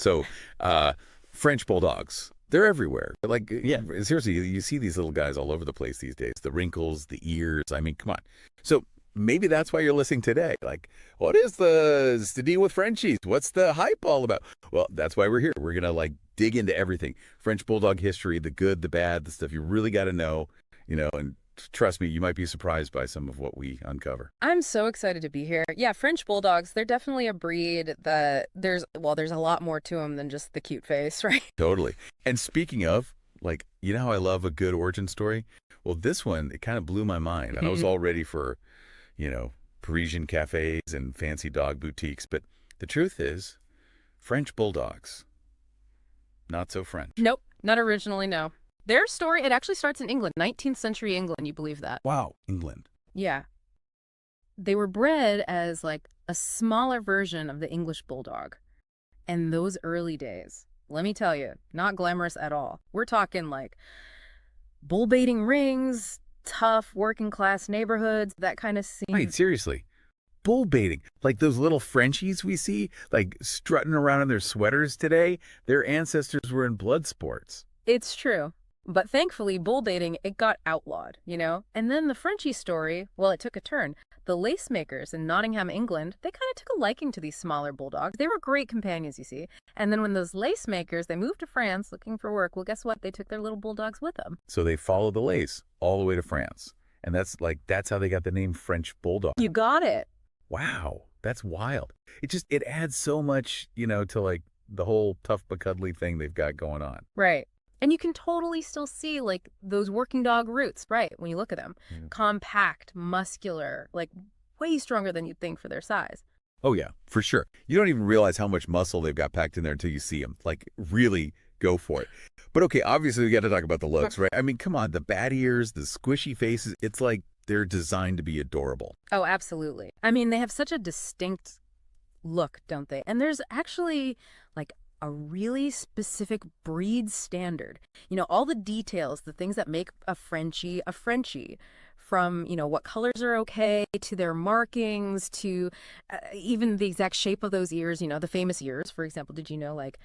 good. So, French Bulldogs, they're everywhere. Like, Yeah. seriously, you see these little guys all over the place these days. The wrinkles, the ears. I mean, come on. So maybe that's why you're listening today. Like, what is the deal with Frenchies? What's the hype all about? Well, that's why we're here. We're gonna like dig into everything. French Bulldog history, the good, the bad, the stuff you really got to know, and trust me, you might be surprised by some of what we uncover. I'm so excited to be here. Yeah, French Bulldogs, they're definitely a breed that there's a lot more to them than just the cute face, right? Totally. And speaking of, like, you know how I love a good origin story? Well, this one, it kind of blew my mind. And I was all ready for, Parisian cafes and fancy dog boutiques. But the truth is, French Bulldogs, not so French. Nope, not originally, no. Their story, it actually starts in England, 19th century England, you believe that? Wow, England. Yeah. They were bred as like a smaller version of the English Bulldog. And those early days, let me tell you, not glamorous at all. We're talking like bull baiting rings, tough working class neighborhoods, that kind of scene. Right, seriously. Bull baiting. Like those little Frenchies we see, like strutting around in their sweaters today, their ancestors were in blood sports. It's true. But thankfully, bull baiting, it got outlawed, And then the Frenchie story, well, it took a turn. The lace makers in Nottingham, England, they kind of took a liking to these smaller bulldogs. They were great companions, you see. And then when those lace makers, they moved to France looking for work, well, guess what? They took their little bulldogs with them. So they followed the lace all the way to France. And that's how they got the name French Bulldog. You got it. Wow, that's wild. It adds so much, to like the whole tough but cuddly thing they've got going on. Right. And you can totally still see like those working dog roots, right, when you look at them. Yeah. Compact, muscular, like way stronger than you'd think for their size. Oh, yeah, for sure. You don't even realize how much muscle they've got packed in there until you see them. Like, really go for it. But okay, obviously we got to talk about the looks, right? I mean, come on, the bat ears, the squishy faces, it's like they're designed to be adorable. Oh, absolutely. I mean, they have such a distinct look, don't they? And there's actually like a really specific breed standard. All the details, the things that make a Frenchie, from, what colors are okay to their markings to even the exact shape of those ears, the famous ears, for example. Did you know, like,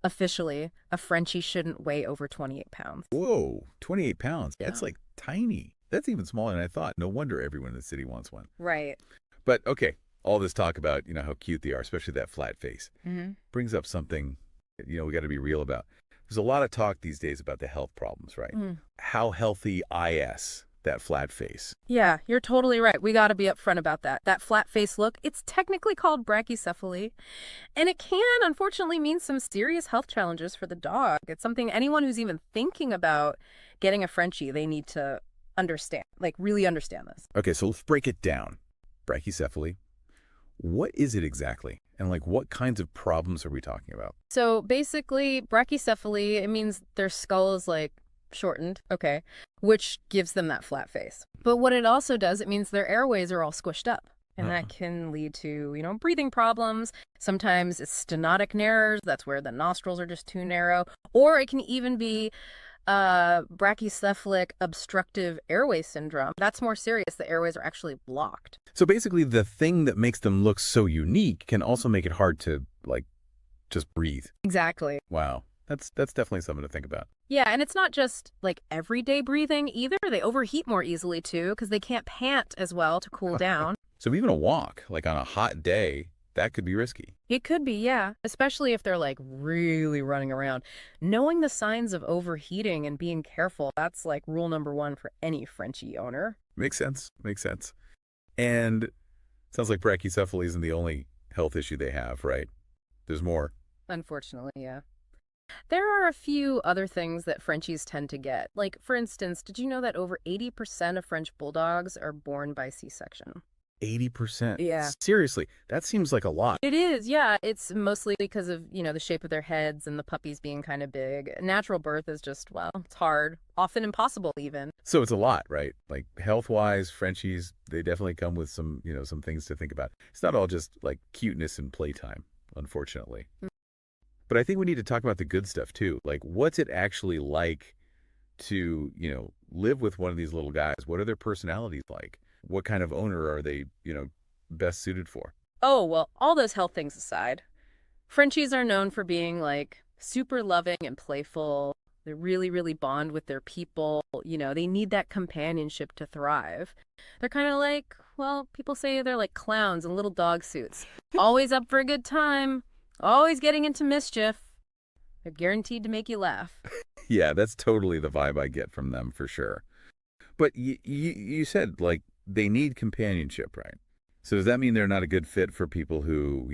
officially, a Frenchie shouldn't weigh over 28 pounds? Whoa, 28 pounds. Yeah. That's like tiny. That's even smaller than I thought. No wonder everyone in the city wants one. Right. But okay, all this talk about, how cute they are, especially that flat face, brings up something, we got to be real about. There's a lot of talk these days about the health problems, right? How healthy IS, that flat face. Yeah, you're totally right. We got to be upfront about that. That flat face look, it's technically called brachycephaly, and it can unfortunately mean some serious health challenges for the dog. It's something anyone who's even thinking about getting a Frenchie, they need to understand, like really understand this. Okay, so let's break it down. Brachycephaly, what is it exactly? And like what kinds of problems are we talking about? So basically, brachycephaly, it means their skull is like shortened, okay, which gives them that flat face. But what it also does, it means their airways are all squished up. And that can lead to, breathing problems. Sometimes it's stenotic narrows. That's where the nostrils are just too narrow. Or it can even be brachycephalic obstructive airway syndrome. That's more serious. The airways are actually blocked. So basically the thing that makes them look so unique can also make it hard to, like, just breathe. Exactly. Wow. That's definitely something to think about. Yeah, and it's not just like everyday breathing either. They overheat more easily too because they can't pant as well to cool down. So even a walk, like on a hot day, that could be risky. It could be, yeah, especially if they're like really running around. Knowing the signs of overheating and being careful, that's like rule number one for any Frenchie owner. Makes sense. Makes sense. And it sounds like brachycephaly isn't the only health issue they have, right? There's more. Unfortunately, yeah. There are a few other things that Frenchies tend to get. Like, for instance, did you know that over 80% of French Bulldogs are born by C-section? 80%? Yeah. Seriously, that seems like a lot. It is, yeah. It's mostly because of, the shape of their heads and the puppies being kind of big. Natural birth is just, well, it's hard, often impossible even. So it's a lot, right? Like health-wise, Frenchies, they definitely come with some, some things to think about. It's not all just like cuteness and playtime, unfortunately. But I think we need to talk about the good stuff too. Like, what's it actually like to, live with one of these little guys? What are their personalities like? What kind of owner are they, best suited for? Oh, well, all those health things aside, Frenchies are known for being like super loving and playful. They really, really bond with their people. They need that companionship to thrive. They're kind of like, well, people say they're like clowns in little dog suits. Always up for a good time, always getting into mischief. They're guaranteed to make you laugh. Yeah, that's totally the vibe I get from them for sure. But you said, like, they need companionship, right? So does that mean they're not a good fit for people who,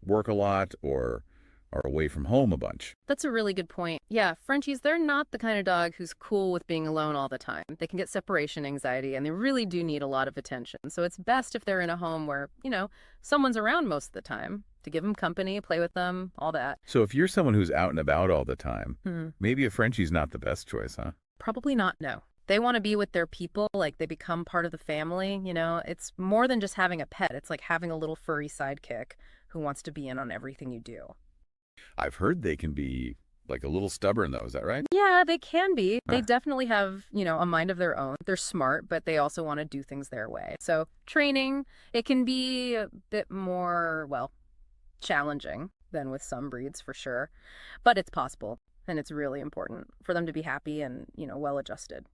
work a lot or are away from home a bunch? That's a really good point. Yeah, Frenchies, they're not the kind of dog who's cool with being alone all the time. They can get separation anxiety and they really do need a lot of attention. So it's best if they're in a home where, someone's around most of the time to give them company, play with them, all that. So if you're someone who's out and about all the time, Hmm. maybe a Frenchie's not the best choice, huh? Probably not, no. They want to be with their people, like they become part of the family, It's more than just having a pet. It's like having a little furry sidekick who wants to be in on everything you do. I've heard they can be like a little stubborn though, is that right? Yeah, they can be. They Huh. definitely have, a mind of their own. They're smart, but they also want to do things their way. So training, it can be a bit more, well, challenging than with some breeds for sure. But it's possible. And it's really important for them to be happy and, well adjusted.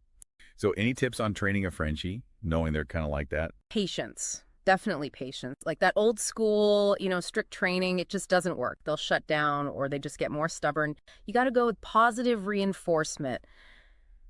So any tips on training a Frenchie, knowing they're kind of like that? Patience. Definitely patience. Like that old school, strict training, it just doesn't work. They'll shut down or they just get more stubborn. You got to go with positive reinforcement.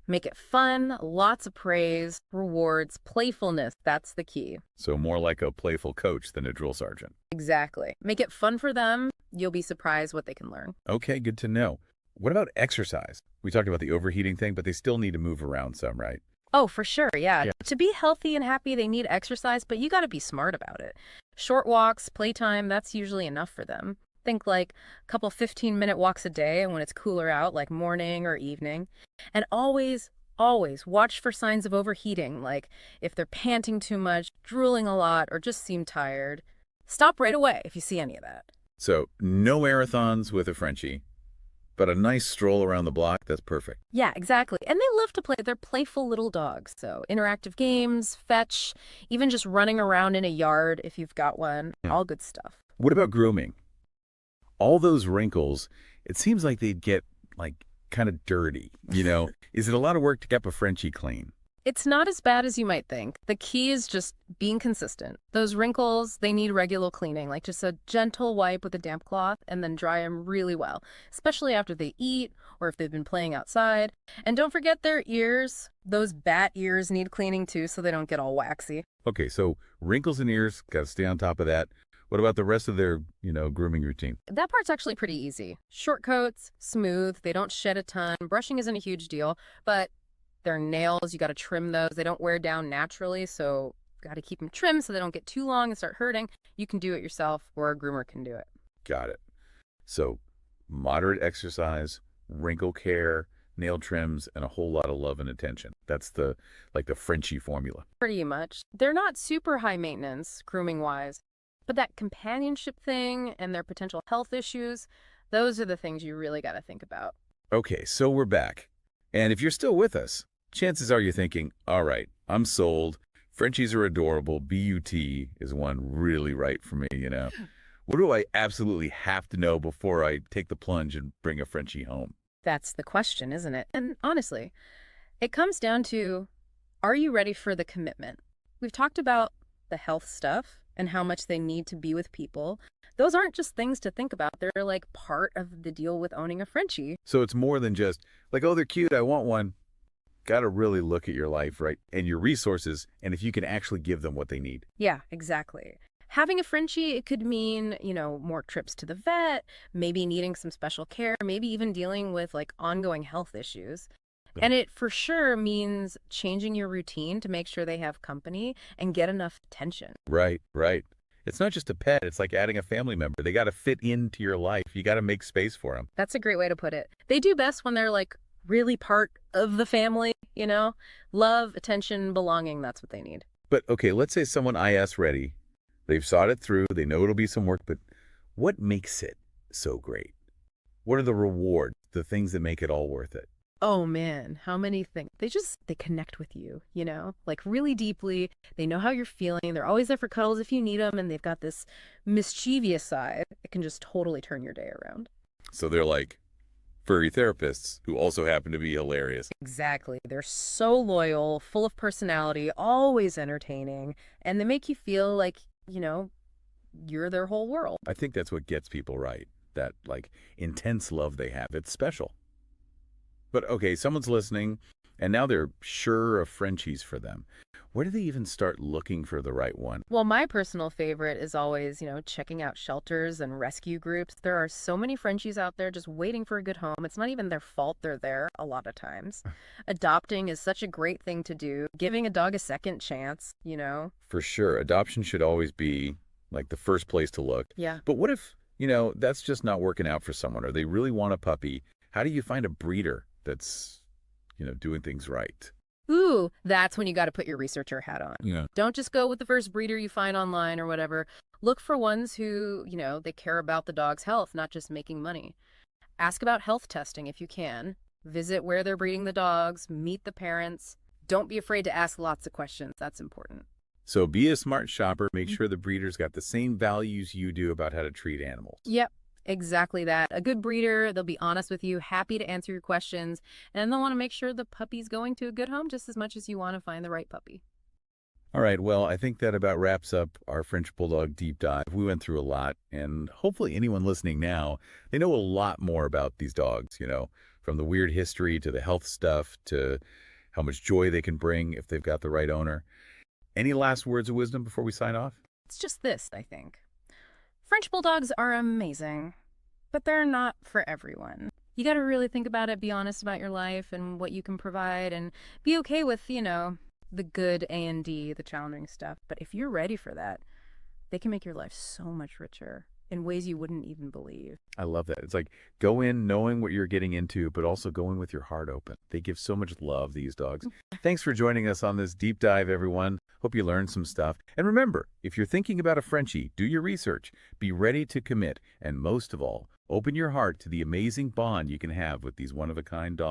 Make it fun, lots of praise, rewards, playfulness. That's the key. So more like a playful coach than a drill sergeant. Exactly. Make it fun for them. You'll be surprised what they can learn. Okay, good to know. What about exercise? We talked about the overheating thing, but they still need to move around some, right? Oh, for sure. Yeah. Yeah. To be healthy and happy, they need exercise, but you got to be smart about it. Short walks, playtime, that's usually enough for them. Think like a couple 15-minute walks a day when it's cooler out, like morning or evening. And always, always watch for signs of overheating, like if they're panting too much, drooling a lot, or just seem tired. Stop right away if you see any of that. So no marathons with a Frenchie, but a nice stroll around the block, that's perfect. Yeah, exactly. And they love to play. They're playful little dogs. So interactive games, fetch, even just running around in a yard if you've got one, Yeah. all good stuff. What about grooming? All those wrinkles, it seems like they'd get, like, kind of dirty, Is it a lot of work to keep a Frenchie clean? It's not as bad as you might think. The key is just being consistent. Those wrinkles, they need regular cleaning, like just a gentle wipe with a damp cloth and then dry them really well, especially after they eat or if they've been playing outside. And don't forget their ears. Those bat ears need cleaning too so they don't get all waxy. Okay, so wrinkles in ears, got to stay on top of that. What about the rest of their, grooming routine? That part's actually pretty easy. Short coats, smooth, they don't shed a ton. Brushing isn't a huge deal, but their nails, you got to trim those. They don't wear down naturally, so got to keep them trimmed so they don't get too long and start hurting. You can do it yourself or a groomer can do it. Got it. So moderate exercise, wrinkle care, nail trims, and a whole lot of love and attention. That's the Frenchie formula. Pretty much. They're not super high maintenance, grooming-wise, but that companionship thing and their potential health issues, those are the things you really got to think about. Okay, so we're back. And if you're still with us, chances are you're thinking, all right, I'm sold. Frenchies are adorable. BUT is one really right for me, What do I absolutely have to know before I take the plunge and bring a Frenchie home? That's the question, isn't it? And honestly, it comes down to, are you ready for the commitment? We've talked about the health stuff and how much they need to be with people. Those aren't just things to think about. They're like part of the deal with owning a Frenchie. So it's more than just like, oh, they're cute, I want one. Got to really look at your life, right? And your resources, and if you can actually give them what they need. Yeah, exactly. Having a Frenchie, it could mean, more trips to the vet, maybe needing some special care, maybe even dealing with like ongoing health issues. Yeah. And it for sure means changing your routine to make sure they have company and get enough attention. Right, right. It's not just a pet. It's like adding a family member. They got to fit into your life. You got to make space for them. That's a great way to put it. They do best when they're like really part of the family, Love, attention, belonging, that's what they need. But okay, let's say someone IS ready. They've thought it through. They know it'll be some work, but what makes it so great? What are the rewards, the things that make it all worth it? Oh man, how many things. They connect with you, like really deeply. They know how you're feeling. They're always there for cuddles if you need them, and they've got this mischievous side that can just totally turn your day around. So they're like furry therapists who also happen to be hilarious. Exactly. They're so loyal, full of personality, always entertaining, and they make you feel like, you're their whole world. I think that's what gets people right. That like intense love they have. It's special. But okay, someone's listening and now they're sure of Frenchies for them. Where do they even start looking for the right one? Well, my personal favorite is always, checking out shelters and rescue groups. There are so many Frenchies out there just waiting for a good home. It's not even their fault they're there a lot of times. Adopting is such a great thing to do. Giving a dog a second chance. For sure, adoption should always be like the first place to look. Yeah. But what if, that's just not working out for someone or they really want a puppy? How do you find a breeder that's, doing things right? Ooh, that's when you got to put your researcher hat on. Yeah. Don't just go with the first breeder you find online or whatever. Look for ones who, they care about the dog's health, not just making money. Ask about health testing if you can. Visit where they're breeding the dogs, meet the parents. Don't be afraid to ask lots of questions. That's important. So be a smart shopper. Make sure the breeder's got the same values you do about how to treat animals. Yep, exactly that. A good breeder, they'll be honest with you, happy to answer your questions, and they'll want to make sure the puppy's going to a good home just as much as you want to find the right puppy. All right, well, I think that about wraps up our French Bulldog deep dive. We went through a lot, and hopefully anyone listening now, they know a lot more about these dogs, from the weird history to the health stuff to how much joy they can bring if they've got the right owner. Any last words of wisdom before we sign off? It's just this, I think. French Bulldogs are amazing, but they're not for everyone. You got to really think about it, be honest about your life and what you can provide, and be okay with, the good A&D, the challenging stuff. But if you're ready for that, they can make your life so much richer in ways you wouldn't even believe. I love that. It's like go in knowing what you're getting into, but also going with your heart open. They give so much love, these dogs. Thanks for joining us on this deep dive, everyone. Hope you learned some stuff. And remember, if you're thinking about a Frenchie, do your research, be ready to commit, and most of all, open your heart to the amazing bond you can have with these one-of-a-kind dogs.